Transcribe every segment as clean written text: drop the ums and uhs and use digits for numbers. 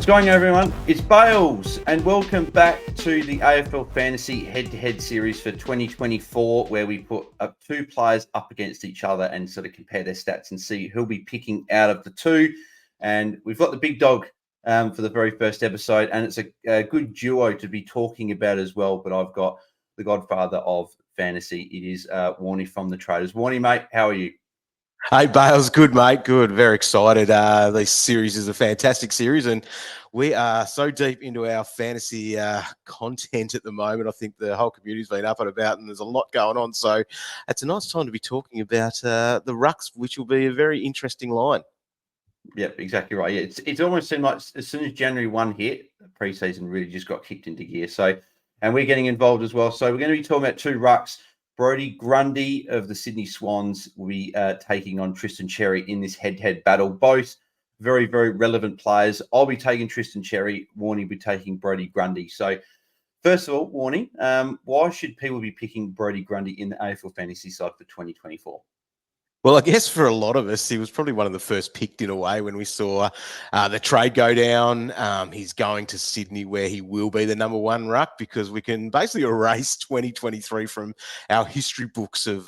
What's going on, everyone? It's Bales, and welcome back to the AFL Fantasy Head-to-Head series for 2024, where we put up two players up against each other and sort of compare their stats and see who'll be picking out of the two. And we've got the big dog for the very first episode, and it's a good duo to be talking about as well. But I've got the Godfather of fantasy. It is Warnie from the Traders. Warnie, mate, how are you? Hey, Bales. Good, mate. Good. Very excited. This series is a fantastic series, and we are so deep into our fantasy content at the moment. I think the whole community's been up and about, and there's a lot going on. So it's a nice time to be talking about the rucks, which will be a very interesting line. Yep, exactly right. Yeah, it's almost seemed like as soon as January 1 hit, the preseason really just got kicked into gear. So, and we're getting involved as well. So we're going to be talking about two rucks. Brodie Grundy of the Sydney Swans will be taking on Tristan Cherry in this head-to-head battle. Both very, very relevant players. I'll be taking Tristan Cherry. Warnie will be taking Brodie Grundy. So, first of all, Warnie, why should people be picking Brodie Grundy in the AFL Fantasy side for 2024? Well, I guess for a lot of us, he was probably one of the first picked in a way when we saw the trade go down. He's going to Sydney where he will be the number one ruck because we can basically erase 2023 from our history books of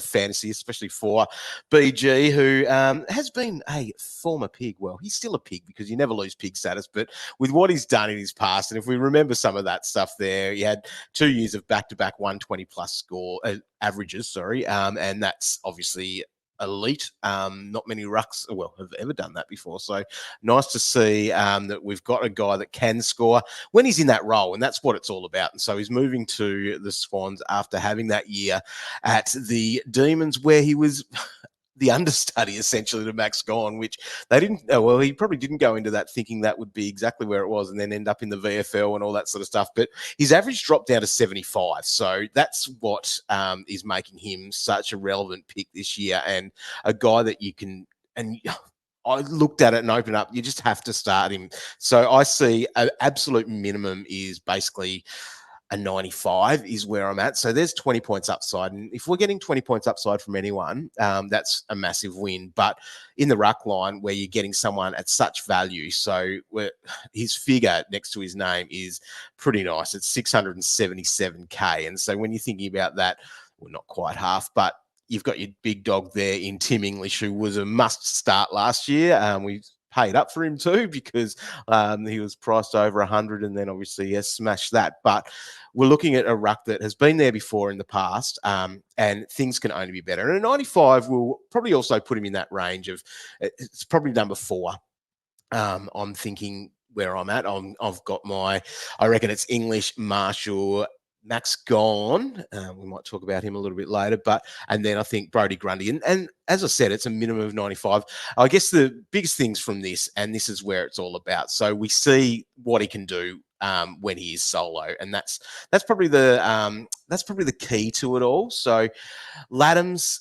fantasy, especially for BG, who has been a former pig. Well, he's still a pig because you never lose pig status, but with what he's done in his past, and if we remember some of that stuff there, he had 2 years of back-to-back 120 plus score averages, and that's obviously elite. Not many rucks, have ever done that before. So nice to see that we've got a guy that can score when he's in that role, and that's what it's all about. And so he's moving to the Swans after having that year at the Demons where he was the understudy essentially to Max Gawn, which they didn't. Well, he probably didn't go into that thinking that would be exactly where it was, and then end up in the VFL and all that sort of stuff. But his average dropped down to 75, so that's what is making him such a relevant pick this year, and a guy that you can. And I looked at it and opened up. You just have to start him. So I see an absolute minimum is basically a 95 is where I'm at. So there's 20 points upside. And if we're getting 20 points upside from anyone, that's a massive win. But in the ruck line where you're getting someone at such value, so his figure next to his name is pretty nice. It's 677K. And so when you're thinking about that, well, not quite half, but you've got your big dog there in Tim English, who was a must start last year. We paid up for him too because he was priced over 100 and then obviously has smashed that. But we're looking at a ruck that has been there before in the past, and things can only be better. And a 95 will probably also put him in that range of, it's probably number 4. I'm thinking where I'm at. I've got I reckon it's English, Marshall, Max Gawn. We might talk about him a little bit later, and then I think Brodie Grundy. And as I said, it's a minimum of 95. I guess the biggest things from this, and this is where it's all about. So we see what he can do when he is solo, and that's probably the key to it all. So Laddams,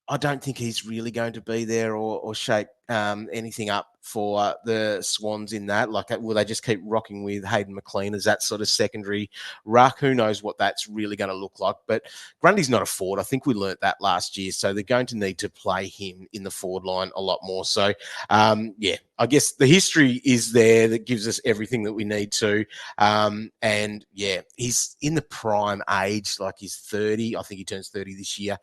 I don't think he's really going to be there or shake anything up for the Swans in that. Like, will they just keep rocking with Hayden McLean as that sort of secondary ruck? Who knows what that's really going to look like? But Grundy's not a forward. I think we learnt that last year. So they're going to need to play him in the forward line a lot more. So, I guess the history is there that gives us everything that we need to. He's in the prime age, like he's 30. I think he turns 30 this year.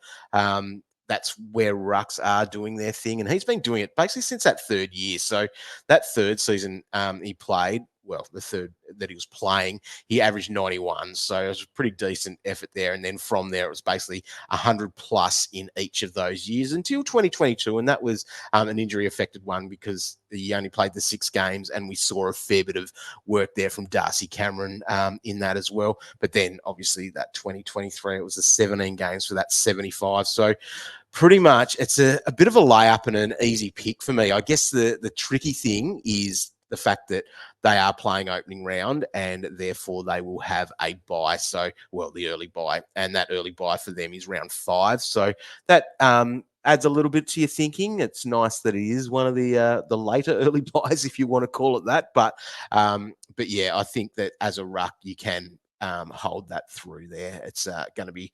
That's where rucks are doing their thing. And he's been doing it basically since that third year. So that third season he played, the third that he was playing, he averaged 91. So it was a pretty decent effort there. And then from there, it was basically 100 plus in each of those years until 2022. And that was an injury affected one because he only played the 6 games, and we saw a fair bit of work there from Darcy Cameron in that as well. But then obviously that 2023, it was the 17 games for that 75. So pretty much it's a bit of a layup and an easy pick for me. I guess the tricky thing is the fact that they are playing opening round and therefore they will have a bye. So, the early bye, and that early bye for them is round 5. So that adds a little bit to your thinking. It's nice that it is one of the later early buys, if you want to call it that. But yeah, I think that as a ruck, you can hold that through there. It's going to be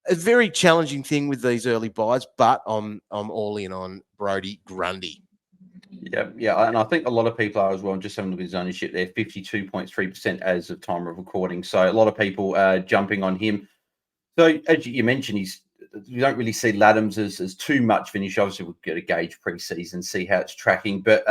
a very challenging thing with these early buys, but I'm all in on Brodie Grundy. Yeah, and I think a lot of people are as well. Just having a look at his ownership there, 52.3% as of time of recording. So a lot of people jumping on him. So as you mentioned, you don't really see Laddams as too much finish. Obviously, we'll get a gauge pre-season, see how it's tracking. But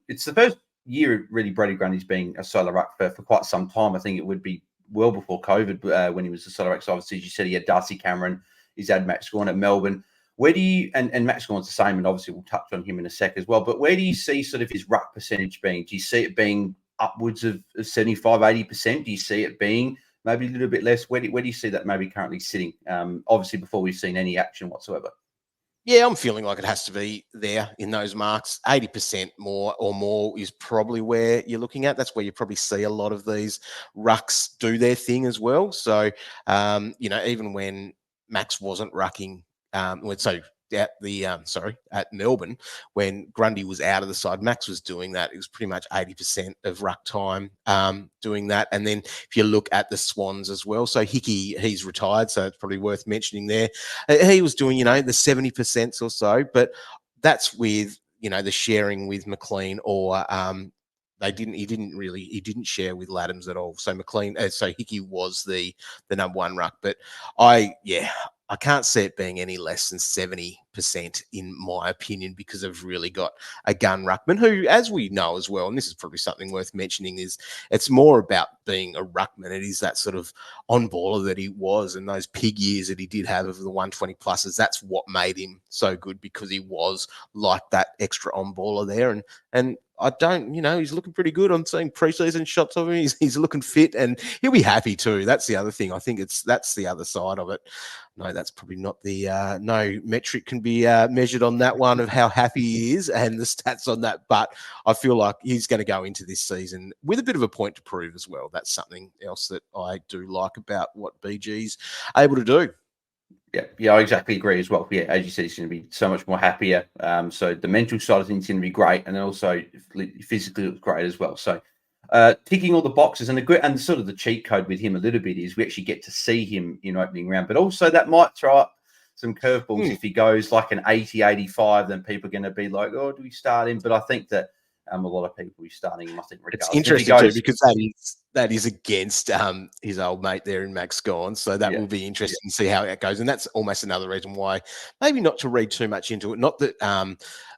it's the first year really Brodie Grundy's been a solo ruck for quite some time. I think it would be well before COVID when he was a solo ruck. So obviously, as you said, he had Darcy Cameron, he's had Max Gawn at Melbourne. Where do you and Max Gawn's the same, and obviously we'll touch on him in a sec as well. But where do you see sort of his ruck percentage being? Do you see it being upwards of 75, 80%? Do you see it being maybe a little bit less? Where do you see that maybe currently sitting? Obviously, before we've seen any action whatsoever. Yeah, I'm feeling like it has to be there in those marks. 80% more is probably where you're looking at. That's where you probably see a lot of these rucks do their thing as well. So, even when Max wasn't rucking, at Melbourne, when Grundy was out of the side, Max was doing that. It was pretty much 80% of ruck time doing that. And then if you look at the Swans as well, so Hickey, he's retired, so it's probably worth mentioning there. He was doing, the 70% or so, but that's with, the sharing with McLean or he didn't share with Laddams at all. So Hickey was the number one ruck, but I can't see it being any less than 70% in my opinion, because I've really got a gun ruckman who, as we know as well, and this is probably something worth mentioning, is it's more about being a ruckman. It is that sort of on-baller that he was, and those pig years that he did have of the 120 pluses. That's what made him so good, because he was like that extra on-baller there. And I don't, he's looking pretty good. I'm seeing preseason shots of him. He's looking fit, and he'll be happy too. That's the other thing. I think that's the other side of it. No, that's probably not the no metric can be measured on that one of how happy he is and the stats on that. But I feel like he's going to go into this season with a bit of a point to prove as well. That's something else that I do like about what BG's able to do. Yeah, I exactly agree as well. Yeah, as you said, he's going to be so much more happier. So the mental side of things is going to be great, and then also physically looks great as well. So ticking all the boxes, and sort of the cheat code with him a little bit is we actually get to see him in opening round, but also that might throw up some curveballs. If he goes like an 80, 85, then people are going to be like, oh, do we start him? But I think that a lot of people will be starting him, I think, regardless. It's interesting too, because that is against his old mate there in Max Gawn. So that will be interesting to see how it goes. And that's almost another reason why maybe not to read too much into it. Not that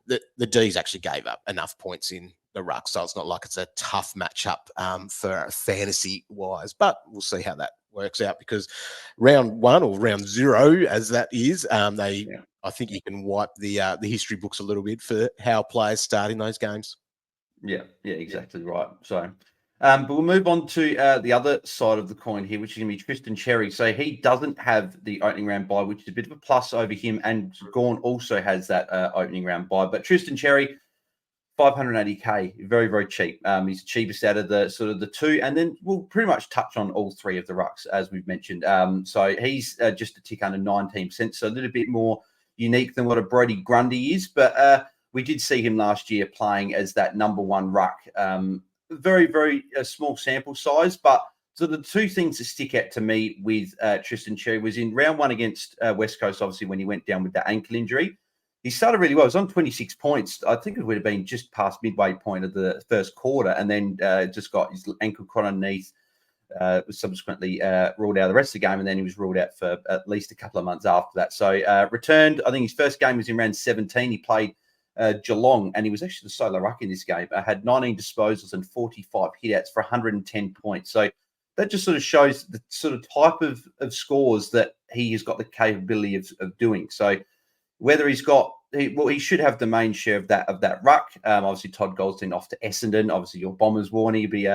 the D's actually gave up enough points in the ruck, so it's not like it's a tough matchup for fantasy wise, but we'll see how that works out, because round one or round zero, as that is, I think you can wipe the history books a little bit for how players start in those games. Yeah, exactly right. So, but we'll move on to the other side of the coin here, which is going to be Tristan Cherry. So he doesn't have the opening round bye, which is a bit of a plus over him, and Gawn also has that opening round bye. But Tristan Cherry, 580k, very, very cheap. He's the cheapest out of the sort of the two, and then we'll pretty much touch on all three of the rucks, as we've mentioned. So he's just a tick under 19%, so a little bit more unique than what a Brodie Grundy is, but we did see him last year playing as that number one ruck. Very, very small sample size, but so the two things that stick out to me with Tristan Cherry was in round one against West Coast, obviously, when he went down with the ankle injury. He started really well. He was on 26 points. I think it would have been just past midway point of the first quarter, and then just got his ankle caught underneath, was subsequently ruled out of the rest of the game, and then he was ruled out for at least a couple of months after that. So returned, I think his first game was in round 17. He played Geelong, and he was actually the solo ruck in this game. Had 19 disposals and 45 hitouts for 110 points. So that just sort of shows the sort of type of scores that he has got the capability of doing. So whether he's got, he should have the main share of that ruck. Obviously, Todd Goldstein off to Essendon. Obviously, your Bombers, Warnie, be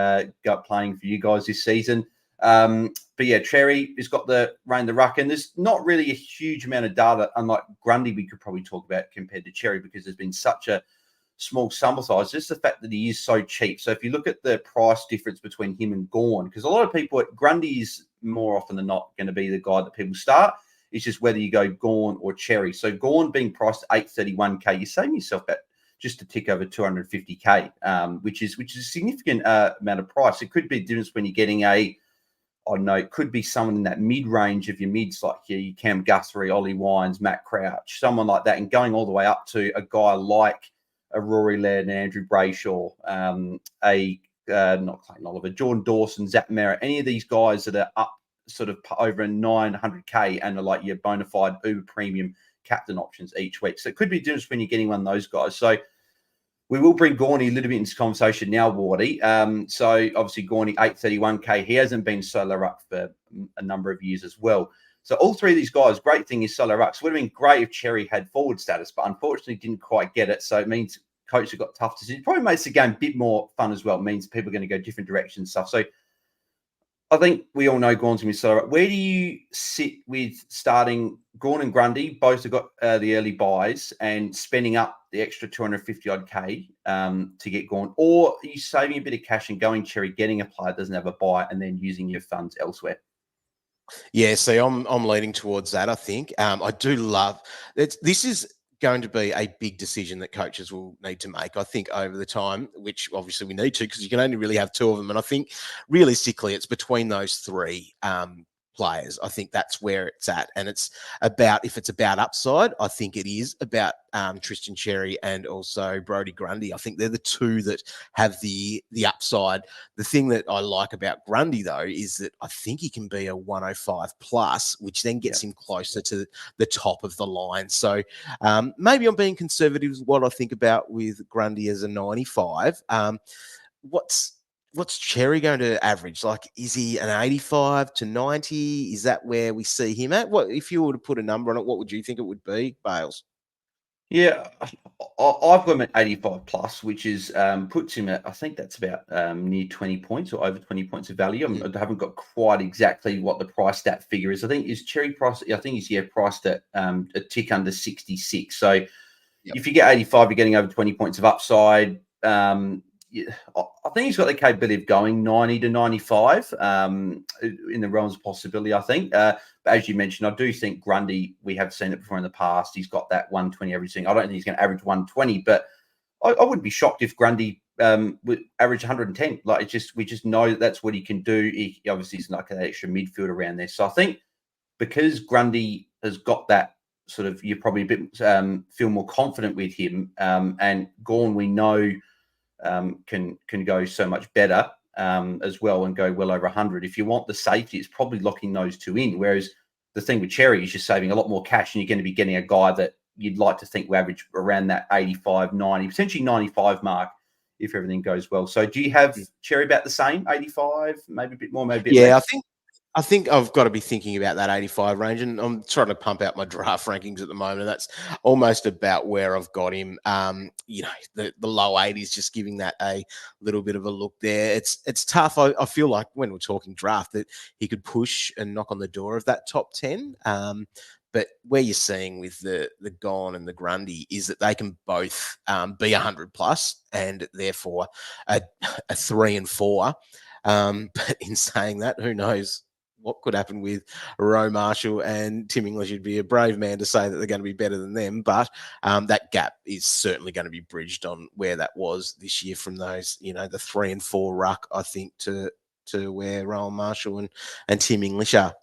playing for you guys this season. But yeah, Cherry has got the ruck, and there's not really a huge amount of data, unlike Grundy, we could probably talk about compared to Cherry, because there's been such a small sample size. Just the fact that he is so cheap. So if you look at the price difference between him and Gawn, because a lot of people, Grundy is more often than not going to be the guy that people start. It's just whether you go Gawn or Cherry. So Gawn being priced at 831k, you're saving yourself about just a tick over 250k, which is a significant amount of price. It could be a difference when you're getting I don't know, it could be someone in that mid-range of your mids, like your Cam Guthrie, Ollie Wines, Matt Crouch, someone like that, and going all the way up to a guy like Rory Laird and Andrew Brayshaw, not Clayton Oliver, Jordan Dawson, Zach Merritt, any of these guys that are up sort of over 900K and are like your bona fide uber premium captain options each week. So it could be a difference when you're getting one of those guys. So we will bring Warnie a little bit into this conversation now, Warnie. So obviously Warnie, 831K. He hasn't been solo ruck for a number of years as well. So all three of these guys, great thing is solo rucks. Would have been great if Cherry had forward status, but unfortunately didn't quite get it. So it means coach have got tough decisions. Probably makes the game a bit more fun as well. It means people are going to go different directions and stuff. So I think we all know Gawn's going to be solo ruck. Where do you sit with starting Gawn and Grundy? Both have got the early buys and spending up the extra 250 odd K to get Gawn, or are you saving a bit of cash and going Cherry, getting a player that doesn't have a buy, and then using your funds elsewhere? Yeah, so I'm leaning towards that. I think I do love that. This is going to be a big decision that coaches will need to make, I think, over the time, which obviously we need to, because you can only really have two of them. And I think realistically, it's between those three players. I think that's where it's at. And it's about, if it's about upside, I think it is about Tristan Cherry and also Brodie Grundy. I think they're the two that have the upside. The thing that I like about Grundy, though, is that I think he can be a 105 plus, which then gets him closer to the top of the line. So maybe I'm being conservative with what I think about with Grundy as a 95. What's Cherry going to average? Like, is he an 85 to 90? Is that where we see him at? What if you were to put a number on it? What would you think it would be, Bales? Yeah, I've got him at 85 plus, which is puts him at, I think that's about near 20 points or over 20 points of value. I haven't got quite exactly what the price stat figure is. I think is Cherry price. I think he's priced at a tick under 66. So if you get 85, you're getting over 20 points of upside. I think he's got the capability of going 90 to 95 in the realms of possibility, I think. But as you mentioned, I do think Grundy, we have seen it before in the past. He's got that 120 everything. I don't think he's going to average 120, but I wouldn't be shocked if Grundy would average 110. Like, we just know that that's what he can do. He obviously is like an extra midfield around there. So I think because Grundy has got that sort of, you're probably a bit feel more confident with him. And Gawn, we know, can go so much better as well and go well over 100. If you want the safety, it's probably locking those two in. Whereas the thing with Cherry is you're saving a lot more cash and you're going to be getting a guy that you'd like to think will average around that 85, 90, potentially 95 mark if everything goes well. So do you have Cherry about the same, 85, maybe a bit more, maybe a bit less? I think I've got to be thinking about that 85 range, and I'm trying to pump out my draft rankings at the moment. And that's almost about where I've got him. The low 80s, just giving that a little bit of a look there. It's tough. I feel like when we're talking draft that he could push and knock on the door of that top 10. But where you're seeing with the Gawn and the Grundy is that they can both be 100 plus, and therefore a 3 and 4. But in saying that, who knows what could happen with Rowe Marshall and Tim English? You'd be a brave man to say that they're going to be better than them, but that gap is certainly going to be bridged on where that was this year from those, the 3 and 4 ruck, I think, to where Rowe Marshall and Tim English are.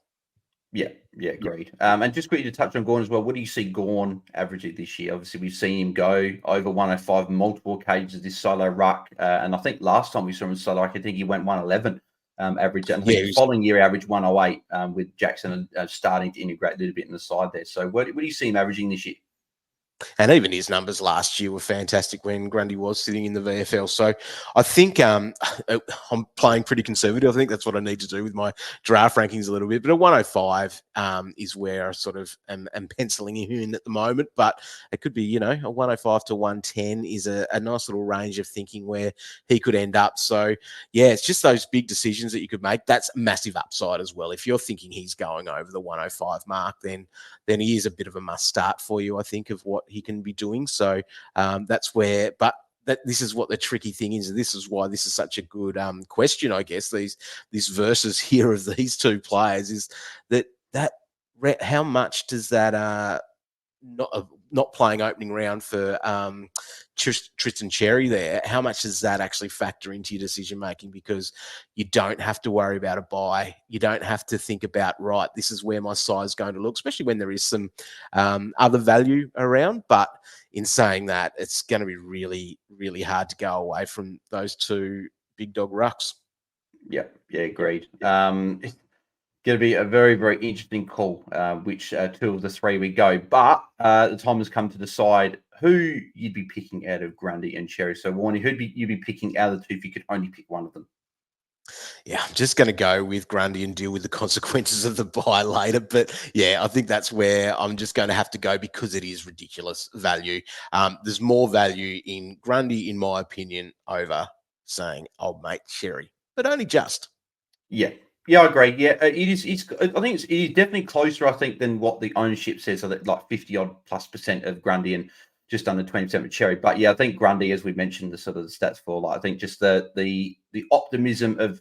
Yeah, agreed. And just quickly to touch on Gawn as well, what do you see Gawn averaging this year? Obviously, we've seen him go over 105 multiple occasions this solo ruck. And I think last time we saw him in solo ruck, I think he went 111 average. And I think the following year averaged 108 with Jackson starting to integrate a little bit in the side there. So what do you see him averaging this year? And even his numbers last year were fantastic when Grundy was sitting in the VFL. So I think I'm playing pretty conservative. I think that's what I need to do with my draft rankings a little bit. But a 105 is where I sort of am penciling him in at the moment. But it could be, a 105 to 110 is a nice little range of thinking where he could end up. So, yeah, it's just those big decisions that you could make. That's massive upside as well. If you're thinking he's going over the 105 mark, then he is a bit of a must start for you, I think, of what he can be doing. So that's where, but this is what the tricky thing is. This is why this is such a good question, I guess, this versus here of these two players is that how much does that not playing opening round for Tristan Cherry there, how much does that actually factor into your decision making? Because you don't have to worry about a buy. You don't have to think about, right, this is where my side is going to look, especially when there is some other value around. But in saying that, it's going to be really, really hard to go away from those two big dog rucks. Yeah, agreed. It's going to be a very, very interesting call, which two of the three we go. But the time has come to decide who you'd be picking out of Grundy and Cherry. So, Warnie, you'd be picking out of the two if you could only pick one of them? Yeah, I'm just going to go with Grundy and deal with the consequences of the buy later. But yeah, I think that's where I'm just going to have to go because it is ridiculous value. There's more value in Grundy, in my opinion, over saying old mate Cherry, but only just. Yeah. Yeah, I agree. Yeah, it is. I think it is definitely closer, I think, than what the ownership says. So that like 50 odd plus % of Grundy and just under 20% of Cherry. But yeah, I think Grundy, as we mentioned, the sort of the stats for, like, I think just the optimism of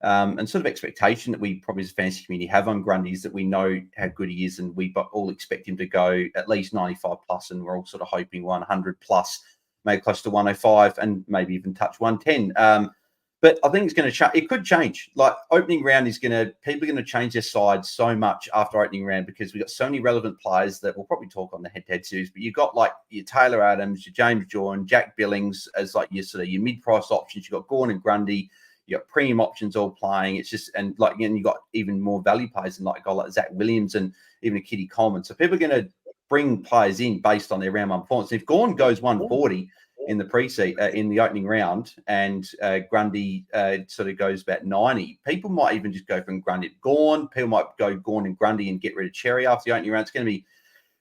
and sort of expectation that we probably as a fantasy community have on Grundy is that we know how good he is, and we all expect him to go at least 95 plus, and we're all sort of hoping 100 plus, maybe close to 105, and maybe even touch 110. But I think it's going to change. It could change. Like opening round is people are going to change their sides so much after opening round because we've got so many relevant players that we'll probably talk on the head-to-head series. But you've got like your Taylor Adams, your James Jordan, Jack Billings as like your sort of your mid-price options. You've got Gorn and Grundy. You got premium options all playing. It's just, and like, and you got even more value players than like a guy like Zach Williams and even a Kitty Coleman. So people are going to bring players in based on their round one performance. If Gorn goes 140 in the in the opening round, and Grundy sort of goes about 90, people might even just go from Grundy to Gorn. People might go Gorn and Grundy and get rid of Cherry after the opening round. It's going to be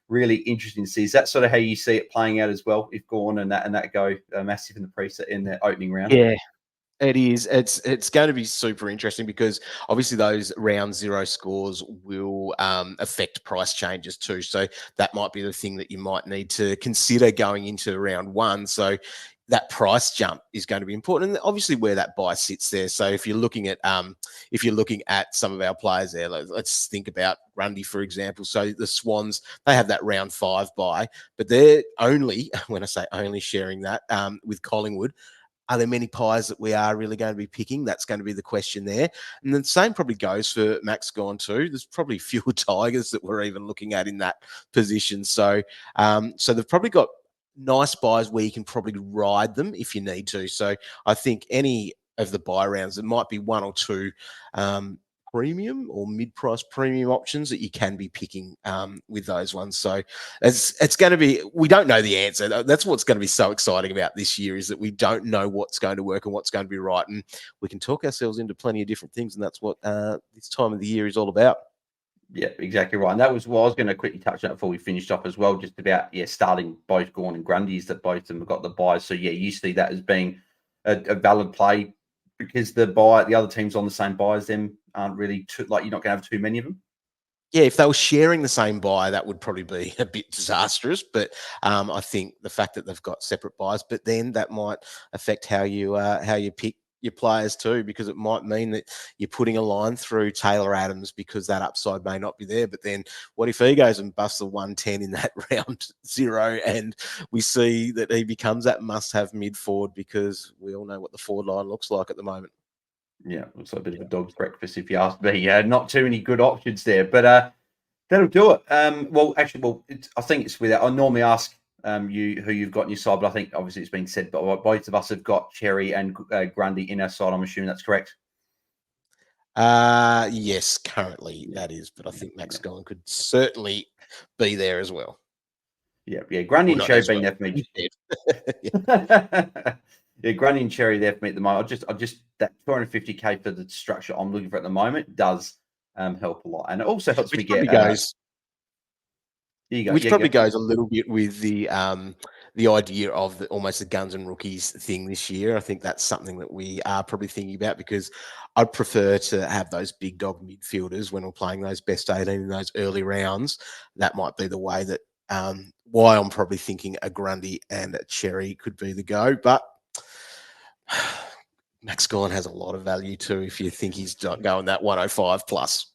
really interesting to see. Is that sort of how you see it playing out as well? If Gorn and that go massive in the opening round? Yeah. It is. It's going to be super interesting because obviously those round zero scores will affect price changes too. So that might be the thing that you might need to consider going into round one. So that price jump is going to be important, and obviously where that buy sits there. So if you're looking at some of our players there, let's think about Grundy, for example. So the Swans, they have that round 5 buy, but they're only, when I say only, sharing that with Collingwood. Are there many pies that we are really going to be picking? That's going to be the question there. And the same probably goes for Max Gawn too. There's probably fewer Tigers that we're even looking at in that position. So, so they've probably got nice buys where you can probably ride them if you need to. So I think any of the buy rounds, there might be one or two premium or mid-price premium options that you can be picking with those ones. So it's going to be, we don't know the answer. That's what's going to be so exciting about this year, is that we don't know what's going to work and what's going to be right. And we can talk ourselves into plenty of different things. And that's what this time of the year is all about. Yeah, exactly right. And that was what I was going to quickly touch on before we finished up as well, just about, starting both Gawn and Grundy's, that both of them have got the buys. So yeah, you see that as being a valid play because the other teams on the same buy as them aren't really you're not going to have too many of them. Yeah, if they were sharing the same buy, that would probably be a bit disastrous. But I think the fact that they've got separate buys, but then that might affect how you pick your players too, because it might mean that you're putting a line through Taylor Adams because that upside may not be there. But then what if he goes and busts the 110 in that round zero, and we see that he becomes that must-have mid-forward, because we all know what the forward line looks like at the moment. Yeah, looks like a bit of a dog's breakfast if you ask me. Not too many good options there, but that'll do it. I think it's with that. I normally ask you who you've got in your side, but I think obviously it's been said, but both of us have got Cherry and Grundy in our side. I'm assuming that's correct. Yes, currently that is, but I think Max Gawn could certainly be there as well. Yeah, Grundy and Cherry being there for me. Yeah. Yeah, Grundy and Cherry there for me at the moment. I just that 250k for the structure I'm looking for at the moment does help a lot, and it also helps me get. Which probably goes a little bit with the idea of almost the guns and rookies thing this year. I think that's something that we are probably thinking about, because I'd prefer to have those big dog midfielders when we're playing those best 18 in those early rounds. That might be the way that why I'm probably thinking a Grundy and a Cherry could be the go. But Max Gawn has a lot of value too if you think he's going that 105 plus.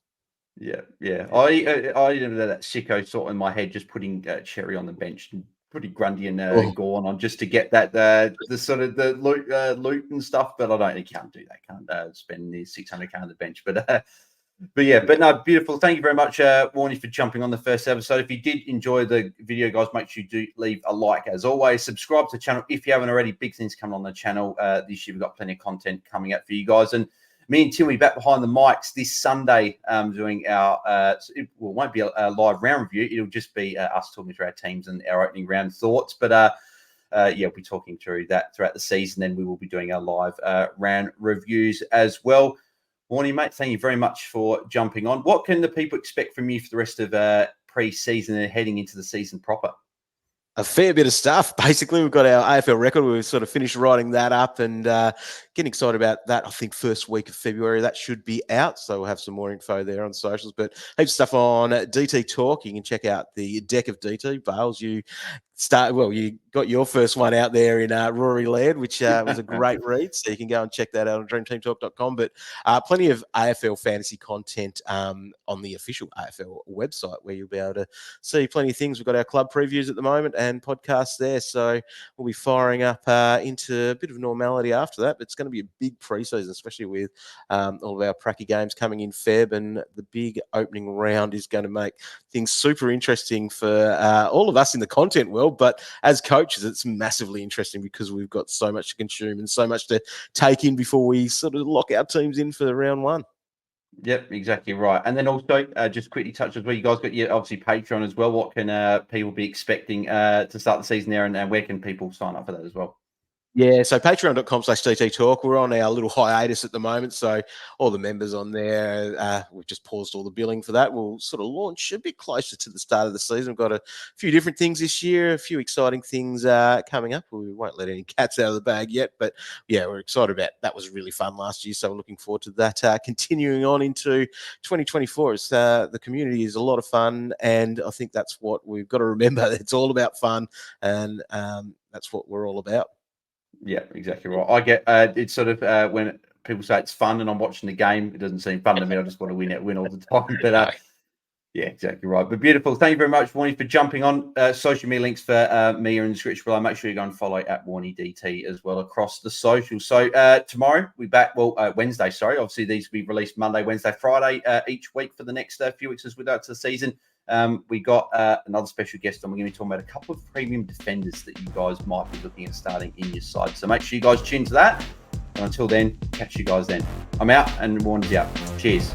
Yeah, yeah. I even had that sicko sort in my head, just putting Cherry on the bench and putting Grundy and Oh, Gorn on just to get that the sort of the loot and stuff. But I don't, you can't do that. Can't spend the 600k on the bench. But yeah, but no, beautiful. Thank you very much, Warnie, for jumping on the first episode. If you did enjoy the video, guys, make sure you do leave a like as always. Subscribe to the channel if you haven't already. Big things coming on the channel this year. We've got plenty of content coming up for you guys. And me and Tim will be back behind the mics this Sunday doing our, it won't be a live round review. It'll just be us talking through our teams and our opening round thoughts. But yeah, we'll be talking through that throughout the season. Then we will be doing our live round reviews as well. Warnie, mate, thank you very much for jumping on. What can the people expect from you for the rest of pre-season and heading into the season proper? A fair bit of stuff. Basically, we've got our AFL record. We've sort of finished writing that up and getting excited about that. I think first week of February, that should be out. So we'll have some more info there on socials. But heaps of stuff on DT Talk. You can check out the deck of DT. Bales, you got your first one out there in Rory Laird, which was a great read. So you can go and check that out on dreamteamtalk.com. But plenty of AFL fantasy content on the official AFL website where you'll be able to see plenty of things. We've got our club previews at the moment and podcasts there. So we'll be firing up into a bit of normality after that. But it's going to be a big preseason, especially with all of our pracky games coming in Feb. And the big opening round is going to make things super interesting for all of us in the content world. But as coaches, it's massively interesting because we've got so much to consume and so much to take in before we sort of lock our teams in for round one. Yep, exactly right. And then also, just quickly touch as well, you guys got your obviously Patreon as well. What can people be expecting to start the season there, and where can people sign up for that as well? Yeah, so patreon.com/DT Talk. We're on our little hiatus at the moment. So all the members on there, we've just paused all the billing for that. We'll sort of launch a bit closer to the start of the season. We've got a few different things this year, a few exciting things coming up. We won't let any cats out of the bag yet, but yeah, we're excited about that. Was really fun last year. So we're looking forward to that continuing on into 2024. It's, the community is a lot of fun. And I think that's what we've got to remember. It's all about fun. And that's what we're all about. Yeah, exactly right. I get it's sort of when people say it's fun and I'm watching the game, it doesn't seem fun to me. I just want to win all the time. But yeah, exactly right. But beautiful. Thank you very much, Warnie, for jumping on. Social media links for me are in the description below. Make sure you go and follow at Warnie DT as well across the socials. So tomorrow we're back. Well, Wednesday. Sorry. Obviously, these will be released Monday, Wednesday, Friday each week for the next few weeks as we go to the season. We got another special guest on. We're going to be talking about a couple of premium defenders that you guys might be looking at starting in your side. So make sure you guys tune to that. And until then, catch you guys then. I'm out and Warnie's out. Cheers.